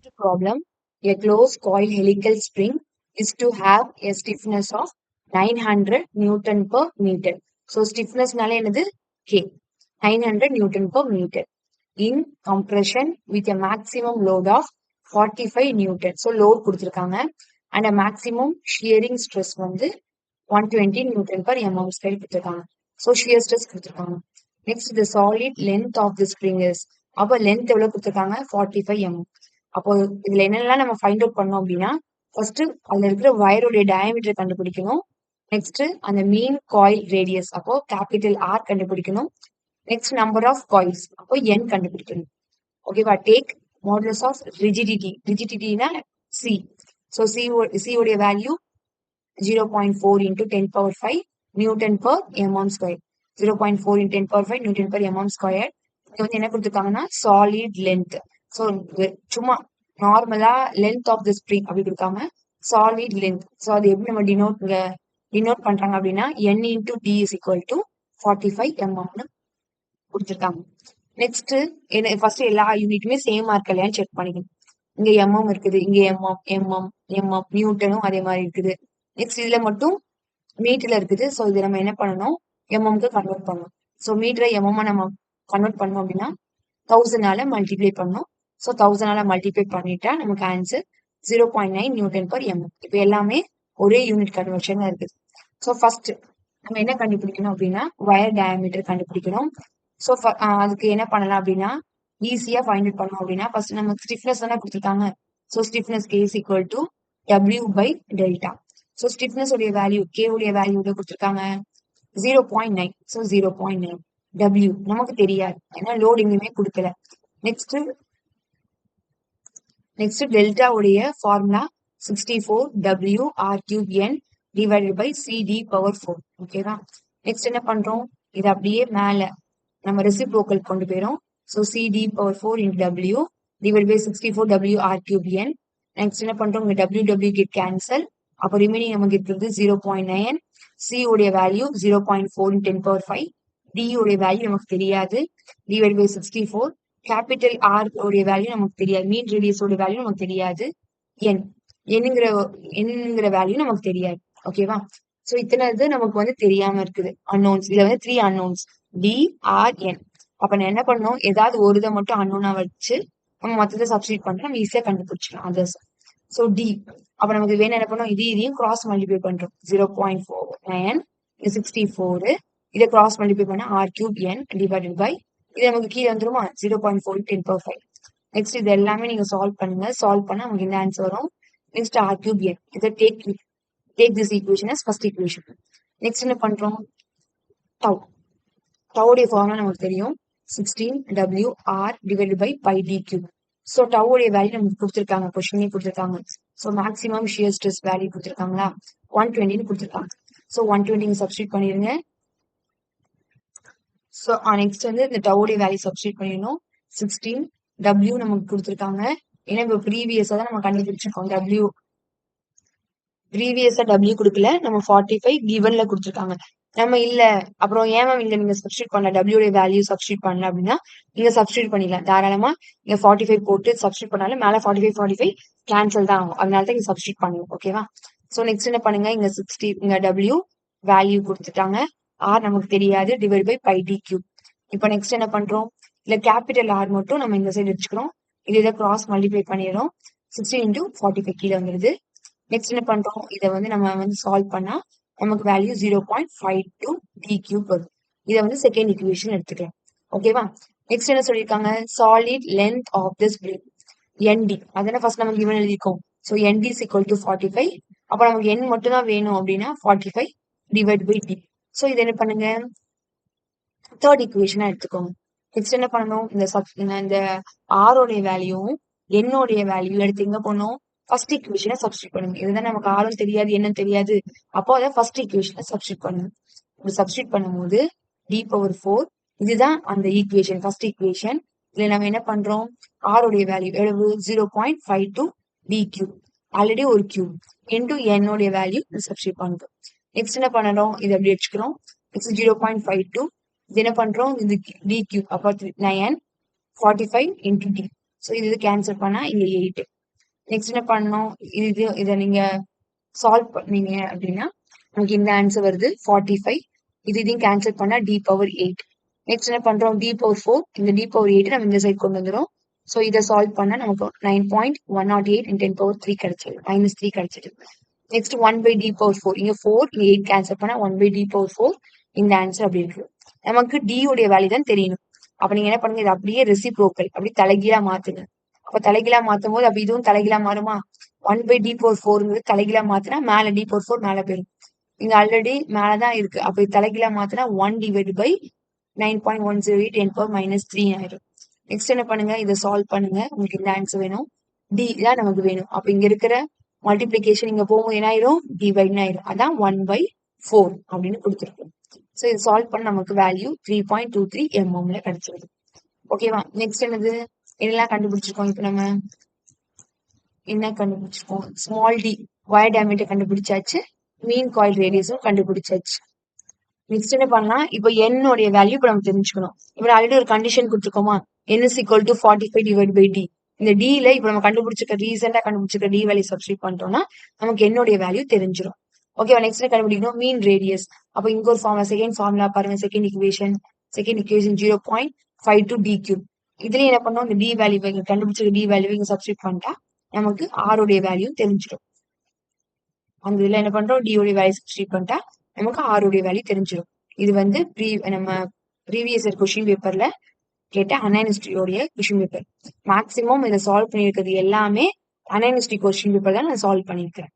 Problem. A closed coil helical spring is to have a stiffness of 900 Newton per meter. So stiffness நால என்னது K 900 Newton per meter in compression with a maximum load of 45 Newton. So load கொடுத்திருக்காங்க and a maximum shearing stress வந்து 120 Newton per mm square கொடுத்திருக்காங்க. So shear stress கொடுத்திருக்காங்க. Next the solid length of the spring is அப்ப length எவ்வளவு கொடுத்திருக்காங்க 45 mm. அப்போ இதுல என்னெல்லாம் நம்ம ஃபைண்ட் அவுட் பண்ணோம் அப்படின்னா ஃபர்ஸ்ட் அதுல இருக்கிற வயருடைய டயாமீட்டர் கண்டுபிடிக்கணும். நெக்ஸ்ட் அந்த மீன் காயில் ரேடியஸ் அப்போ கேபிட்டல் ஆர் கண்டுபிடிக்கணும். நெக்ஸ்ட் நம்பர் ஆஃப் காயில்ஸ் அப்போ என் கண்டுபிடிக்கணும். ஓகேவா? டேக் மாடுலஸ் ஆஃப் ரிஜிடிட்டினா சி. ஸோ சி உடைய value 0.4 into 10 power 5 Newton per mm square. 0.4 into 10 power 5 Newton per mm square. இங்க வந்து என்ன கொடுத்துருக்காங்கன்னா சாலிட் லென்த். ஸோ சும்மா நார்மலா லென்த் ஆஃப் த ஸ்ப்ரிங் அப்படி கொடுக்காம சாலிட் லென்த். ஸோ அது எப்படி நம்ம டினோட் பண்றாங்க அப்படின்னா n into d is equal to 45 mm கொடுத்துருக்காங்க. நெக்ஸ்ட் என்ன ஃபர்ஸ்ட் எல்லா யூனிட்டுமே சேமா இருக்கு இல்லையான்னு செக் பண்ணிக்கணும். இங்க எம்எம் இருக்குது, இங்க எம்எம் நியூட்டனும் அதே மாதிரி இருக்குது. நெக்ஸ்ட் இதுல மட்டும் மீட்டர்ல இருக்குது. ஸோ இது நம்ம என்ன பண்ணணும், எம்எம்க்கு கன்வெர்ட் பண்ணணும். ஸோ மீட்டரை எம்எம் நம்ம கன்வெர்ட் பண்ணோம் அப்படின்னா 1000 மல்டிப்ளை பண்ணணும். ஸோ 1000 மல்டிப்ளை பண்ணிட்டா நமக்கு ஆன்சர் 0.9 நியூட்டன் பர் எம்எம். இப்போ எல்லாமே ஒரே யூனிட் கன்வர்ஷன் இருக்குது. ஸோ ஃபர்ஸ்ட் நம்ம என்ன கண்டுபிடிக்கணும் அப்படின்னா வயர் டயாமீட்டர் கண்டுபிடிக்கணும். ஸோ அதுக்கு என்ன பண்ணலாம் அப்படின்னா ஈஸியா ஃபைண்ட் அவுட் பண்ணோம் அப்படின்னா ஃபர்ஸ்ட் நம்ம ஸ்டிஃப்னஸ் தானே கொடுத்துருக்காங்க. So stiffness k is equal to W by delta. So stiffness உடைய வேல்யூ கே உடைய வேல்யூ கொடுத்துருக்காங்க 0.9. ஸோ 0.9 டபிள்யூ நமக்கு தெரியாது ஏன்னா லோட் எங்கேயுமே கொடுக்கல. நெக்ஸ்ட் டெல்டா உடைய formula 64 W R cube N divided by CD power 4. ஓகேவா? நெக்ஸ்ட் என்ன பண்றோம், இது அப்படியே மேல நம்ம ரெசிப்ரோக்கல் கொண்டு போயிரும். So CD power 4 into W divided by 64 W R cube N. Next என்ன பண்றோம், இங்க W get cancel. அப்போ ரிமைனிங் நமக்கு இருக்கிறது 0.9. C உடைய வேல்யூ 0.4 in 10 power 5. D உடைய வேல்யூ நமக்கு தெரியாது, divided by 64. கேபிட்டல் ஆர் உடைய வேல்யூ நமக்கு தெரியாது, மீன் ரேடியஸ் உடைய வேல்யூ நமக்கு தெரியாது, என்னங்கிற வேல்யூ நமக்கு தெரியாது. ஓகேவா? சோ இத்தனை இது நமக்கு வந்து தெரியாம இருக்குது, அன்னோன்ஸ். இதுல வந்து 3 அன்னோன்ஸ் டி ஆர் என். அப்ப நான் என்ன பண்ணணும், ஏதாவது ஒரு இதை மட்டும் அன்னோனா வச்சு நம்ம மொத்தத்தை சப்ஸ்டிட் பண்ணி நம்ம ஈஸியா கண்டுபிடிச்சிடலாம் அதர்ஸ். சோ டி அப்ப நமக்கு வேணும் என்ன பண்ணோம், இதையும் கிராஸ் மல்டிப்ளை பண்றோம். 0.49 64 இதை கிராஸ் மல்டிப்ளை பண்ண R cube n divided by இது நமக்கு கீழே வந்துருமா 0.4 10 power 5. நெக்ஸ்ட் இது எல்லாமே நீங்க சால்வ் பண்ணுங்க. சால்வ் பண்ணா நமக்கு இந்த ஆன்சர் வரும். நெக்ஸ்ட் ஆர் கியூப் என் இதை take this equation as first equation. Next என்ன பண்றோம், டவுடைய ஃபார்முலா நமக்கு தெரியும் 16 W R divided by pi d cube. So டவுடைய வேல்யூ நமக்கு கொடுத்துருக்காங்க, கொஸ்டினே கொடுத்துருக்காங்க. So maximum shear stress value கொடுத்துருக்காங்களா 120 கொடுத்துருக்காங்க. ஸோ 120 சப்ஸ்டிட் பண்ணிருங்க. ஸோ நெக்ஸ்ட் வந்து இந்த டவுடைய வேல்யூ சப்ஸ்டிட் பண்ணிடணும். 16 W நமக்கு கொடுத்துருக்காங்க. ஏன்னா இப்போ ப்ரீவியஸா தான் நம்ம கண்டுபிடிச்சிருக்கோம். ப்ரீவியஸா W கொடுக்கல, நம்ம 45 கிவன்ல கொடுத்துருக்காங்க. நம்ம இல்ல அப்புறம் ஏன் மேம் இங்க நீங்க சப்ஸ்டிட் பண்ணல, டபிள்யூடைய வேல்யூ சப்ஸ்டிட் பண்ணல அப்படின்னா நீங்க சப்ஸ்டிட் பண்ணிடலாம் தாராளமா. இங்க 45 போட்டு சப்ஸ்டிட் பண்ணாலும் மேல 45 கேன்சல் தான் ஆகும், அதனால தான் இங்க சப்ஸ்டிட் பண்ணுவோம். ஓகேவா? சோ நெக்ஸ்ட் என்ன பண்ணுங்க, இங்க 60 இங்க W வேல்யூ கொடுத்துட்டாங்க, ஆர் நமக்கு தெரியாது, divide by pi d cube. இப்போ நெக்ஸ்ட் என்ன பண்றோம், இல்ல கேபிட்டல் ஆர் மட்டும் நம்ம இந்த சைடு வச்சுக்கிறோம். இதை கிராஸ் மல்டிப்ளை பண்ணிடுறோம். 16 into 45 கீழே வந்துருது. நெக்ஸ்ட் என்ன பண்றோம், இதை வந்து நம்ம வந்து சால்வ் பண்ணா நமக்கு வேல்யூ 0.52 டி கியூப் வரும். இதை வந்து செகண்ட் ஈக்குவேஷன் எடுத்துக்கலாம். ஓகேவா? நெக்ஸ்ட் என்ன சொல்லியிருக்காங்க, solid length of the spring ND. அதனால ஃபர்ஸ்ட் நம்ம கிவன் எழுதிக்கோம். So ND is equal to 45. அப்போ நமக்கு N மட்டும் தான் வேணும் அப்படின்னா 45 டிவைட் பை டி. ஸோ இதை என்ன பண்ணுங்க, தேர்ட் ஈக்குவேஷனா எடுத்துக்கோங்க. நெக்ஸ்ட் என்ன பண்ணணும், இந்த ஆரோடைய வேல்யூவும் என்னோடைய வேல்யூ எடுத்து எங்க போனோம், ஃபர்ஸ்ட் ஈக்குவேஷனை சப்ஸ்டிட் பண்ணுங்க. இதுதான் நமக்கு ஆரும் தெரியாது என்னன்னு தெரியாது, அப்போ அதை ஃபர்ஸ்ட் ஈக்குவேஷனை சப்ஸ்டிட் பண்ணுங்க. இப்படி சப்ஸ்டிட் பண்ணும்போது டி பவர் 4 இதுதான் அந்த ஈக்குவேஷன், ஃபர்ஸ்ட் ஈக்குவேஷன். இதுல நம்ம என்ன பண்றோம், ஆரோடைய வேல்யூ எவ்வளவு 0.52 டி கியூப், ஆல்ரெடி ஒரு கியூப் இன்டூ என்னோடைய வேல்யூ சப்ஸ்டிட் பண்றோம். நெக்ஸ்ட் என்ன பண்ணணும், இதை அப்படி வச்சுக்கிறோம். நெக்ஸ்ட் 0.52 இது என்ன பண்றோம், இது டி கியூப், அப்போ 9 45 இன்டூ டி. ஸோ இது கேன்சல் பண்ணா இங்க 8. நெக்ஸ்ட் என்ன பண்ணணும், இதை நீங்க சால்வ் பண்ணீங்க அப்படின்னா நமக்கு இந்த ஆன்சர் வருது 45. இதையும் கேன்சல் பண்ணா d பவர் 8. நெக்ஸ்ட் என்ன பண்றோம், d பவர் 4, இந்த d பவர் 8 நம்ம இந்த சைட் கொண்டு வந்துடும். ஸோ இதை சால்வ் பண்ணா நமக்கு 9.108 × 10 பவர் 3 கிடைச்சிடும், -3 கிடைச்சிடும். நெக்ஸ்ட் 1 by d பவர் 4, இங்க 4 இங்க 8 கேன்சல் பண்ணா 1 by d பவர் 4. இந்த ஆன்சர் அப்படி இருக்கு. நமக்கு d உடைய வேல்யூ தான் தெரியணும். அப்ப நீங்க என்ன பண்ணுங்க, இது அப்படியே ரெசிப்ரோக்கல் அப்படி தலைகீழா மாத்துங்க. அப்ப தலைகீழா மாத்தும் போது அப்ப இதுவும் தலைகீழா மாறுமா, 1 by d பவர் 4 தலைகீழா மாத்தினா மேல d பவர் 4 மேல போயிடும். இங்க ஆல்ரெடி மேலதான் இருக்கு. அப்ப இது தலைகீழா மாத்தினா 1 divided by 9.108 10 power -3 ஆயிடும். நெக்ஸ்ட் என்ன பண்ணுங்க, இதை சால்வ் பண்ணுங்க. உங்களுக்கு இந்த ஆன்சர் வேணும், d தான் நமக்கு வேணும். அப்ப இங்க இருக்கிற மல்டிபிளிகேஷன் இங்க போகும்போது என்ன ஆயிரும், டிவைட் ஆயிரும். அதான் 1/4 அப்படின்னு கொடுத்துருக்கோம். ஸோ இது சால்வ் பண்ண நமக்கு வேல்யூ 3.23 mm கிடைச்சிருது. ஓகேவா. நெக்ஸ்ட் என்னது, என்னெல்லாம் கண்டுபிடிச்சிருக்கோம், இப்ப நம்ம என்ன கண்டுபிடிச்சிருக்கோம், ஸ்மால் டி வயர் டயமீட்டர் கண்டுபிடிச்சாச்சு, மீன் காயில் ரேடியஸும் கண்டுபிடிச்சாச்சு. நெக்ஸ்ட் என்ன பண்ணலாம், இப்போ n உடைய வேல்யூ இப்போ நம்ம தெரிஞ்சுக்கணும். இப்போ ஆல்ரெடி ஒரு condition கொடுத்துருக்கோமா, n is equal to 45 divided by d. இந்த d ல இப்போ நம்ம ரீசெண்டா கண்டுபிடிச்சிருக்க d வேல்யூ சப்ஸ்டிட் பண்ணிட்டோம்னா நமக்கு n உடைய வேல்யூ தெரிஞ்சிடும். ஓகேவா. நெக்ஸ்ட் கண்டுபிடிக்கணும் மீன் ரேடியஸ். அப்போ இங்க ஒரு செகண்ட் ஃபார்முலா பாருங்க, செகண்ட் இக்குவேஷன் 0.52 d3. இதுலயும் என்ன பண்ணோம், இந்த d வேல்யூ கண்டுபிடிச்சிருக்க d வேல்யூ இங்க சப்ஸ்டிட் பண்ணிட்டா நமக்கு r உடைய வேல்யூ தெரிஞ்சிடும். அந்த இதுல என்ன பண்றோம், d உடைய வேல்யூ சப்ஸ்டிட் பண்ணிட்டா நமக்கு r உடைய வேல்யூ தெரிஞ்சிடும். இது வந்து நம்ம ப்ரீவியஸ் இயர் கொஸ்டின் பேப்பர்ல கேட்ட அன்ஐனிஸ்டியோடைய கொஸ்டின் பேப்பர். மேக்சிமம் இதை சால்வ் பண்ணியிருக்கிறது எல்லாமே அன்ஐனிஸ்டி கொஸ்டின் பேப்பர் தான் நான் சால்வ் பண்ணியிருக்கிறேன்.